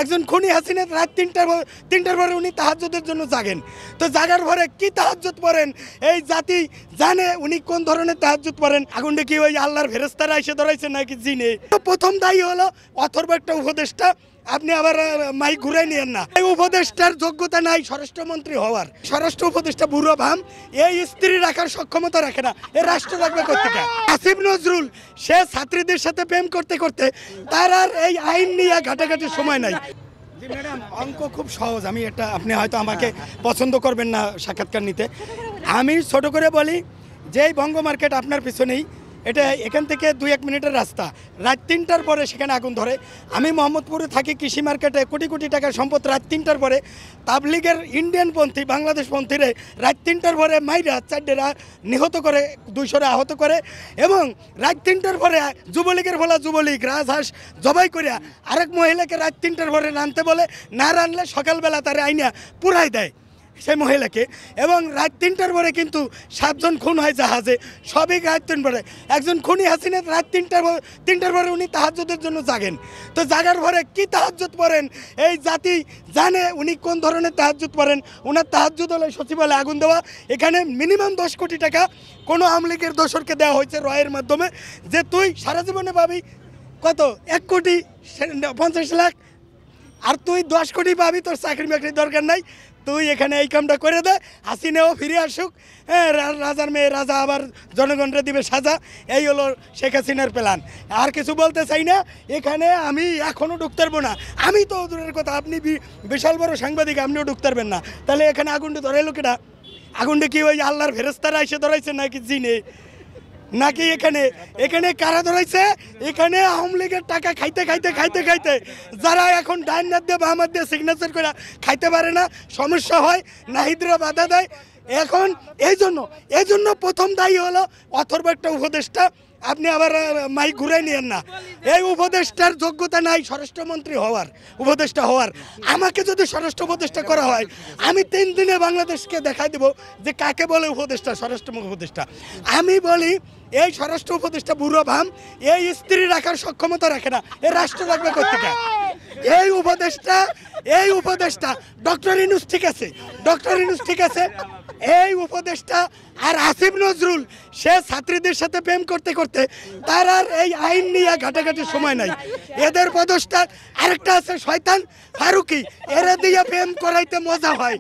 একজন খুনি হাসিনা রাত তিনটার পরে উনি তাহাজ্জুদের জন্য জাগেন। তো জাগার পরে কি তাহাজ্জুদ পড়েন এই জাতি জানে উনি কোন ধরনের তাহাজ্জুদ পড়েন। আগুনটা কি ওই আল্লাহর ফেরেশতারা এসে ধরাইছে নাকি জিনে? তো প্রথম দায়ী হলো অথর্ব একটা উপদেষ্টা। আপনি আবার মাইক ঘুরাই নিয়েন না। এই উপদেষ্টার যোগ্যতা নাই স্বরাষ্ট্রমন্ত্রী হওয়ার। স্বরাষ্ট্র উপদেষ্টা বুড়ো ভাম, এই স্ত্রী রাখার সক্ষমতা রাখে না। এ রাষ্ট্র রাখবে কোথেকে? আসিফ নজরুল সে ছাত্রীদের সাথে প্রেম করতে করতে তার আর এই আইন নিয়ে ঘাটাঘাটির সময় নাই। জি ম্যাডাম, অঙ্ক খুব সহজ। আমি এটা আপনি হয়তো আমাকে পছন্দ করবেন না সাক্ষাৎকার নিতে। আমি ছোট করে বলি যে এই বঙ্গ মার্কেট আপনার পিছনেই, এটা এখান থেকে 2-1 মিনিটের রাস্তা। রাত 3টার পরে সেখানে আগুন ধরে। আমি মোহাম্মদপুরে থাকি, কৃষি মার্কেটে কোটি কোটি টাকার সম্পদ রাত 3টার পরে তাবলিগের ইন্ডিয়ানপন্থী বাংলাদেশপন্থীরে রাত 3টার পরে মাইরা 4টা নিহত করে, 200 আহত করে। এবং রাত 3টার পরে যুবলীগের বলা যুবলীগ রাজহাঁস জবাই করিয়া আরেক মহিলাকে রাত 3টার পরে রানতে বলে, না রানলে সকালবেলা তারা আইনা পুরাই দেয় সেই মহিলাকে। এবং রাত 3টার পরে কিন্তু 7 জন খুন হয় জাহাজে, সবই রাত 3 পরে। একজন খুনি হাসিনা রাত 3টার পরে উনি তাহাজ্জুদের জন্য জাগেন। তো জাগার পরে কি তাহাজ্জুদ পড়েন এই জাতি জানে উনি কোন ধরনের তাহাজ্জুদ পড়েন। ওনার তাহাজ্জুদ হলে সচিবালয়ে আগুন দেওয়া। এখানে মিনিমাম 10 কোটি টাকা কোনো আওয়ামী লীগের দোসরকে দেওয়া হয়েছে রয়ের মাধ্যমে, যে তুই সারা জীবনে পাবি কত 1,50,00,000, আর তুই 10 কোটি পাবি, তোর চাকরি বাকরির দরকার নাই, তুই এখানে এই কামটা করে দে, হাসিনাও ফিরে আসুক, হ্যাঁ রাজার মেয়ে রাজা আবার জনগণরা দিবে সাজা। এই হলো শেখ হাসিনার প্ল্যান। আর কিছু বলতে চাই না। এখানে আমি এখনও ঢুকতে পারবো না। আমি তো দূরের কথা, আপনি বিশাল বড় সাংবাদিক, আপনিও ঢুকতে পারবেন না। তাহলে এখানে আগুনটা ধরাইলো কেটা? আগুনটা কি ওই আল্লাহর ফেরেশতারা এসে ধরাইছে নাকি জিনে? নাকি এখানে কারা ধরাইছে? এখানে আওয়ামী লীগের টাকা খাইতে যারা এখন ডাইন হাত দিয়ে বাম হাত দিয়ে সিগনেচার করে খাইতে পারে না, সমস্যা হয়, নাহিদরা বাধা দেয়। এখন এই জন্য প্রথম দায়ী হলো অথর্ব একটা উপদেষ্টা। আপনি আবার মাইক ঘুরাই নিয়েন না। এই উপদেষ্টার যোগ্যতা নাই স্বরাষ্ট্রমন্ত্রী হওয়ার, উপদেষ্টা হওয়ার। আমাকে যদি স্বরাষ্ট্র উপদেষ্টা করা হয়, আমি 3 দিনে বাংলাদেশকে দেখাই দেব যে কাকে বলে উপদেষ্টা, স্বরাষ্ট্র উপদেষ্টা। আমি বলি এই স্বরাষ্ট্র উপদেষ্টা বুড়ো ভাম, এই স্ত্রী রাখার সক্ষমতা রাখে না। এ রাষ্ট্র রাখবে কোথেকে? এই উপদেষ্টা ডক্টর ইউনূস ঠিক আছে, এই উপদেষ্টা। আর আসিফ নজরুল সে ছাত্রীদের সাথে প্রেম করতে করতে তার আর এই আইন নিয়ে ঘাটাঘাটির সময় নাই। এদের পদস্থ আরেকটা আছে শয়তান ফারুকি, এরা দিয়ে প্রেম করাইতে মজা হয়।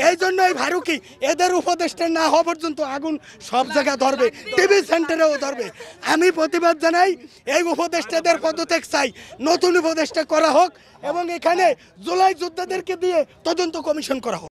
এই জন্য এই ফারুকি এদের উপদেষ্টা না হওয়া পর্যন্ত আগুন সব জায়গায় ধরবে, টিভি সেন্টারেও ধরবে। আমি প্রতিবাদ জানাই, এই উপদেষ্টাদের পদত্যাগ চাই, নতুন উপদেষ্টা করা হোক এবং এখানে জুলাই যোদ্ধাদেরকে দিয়ে তদন্ত কমিশন করা হোক।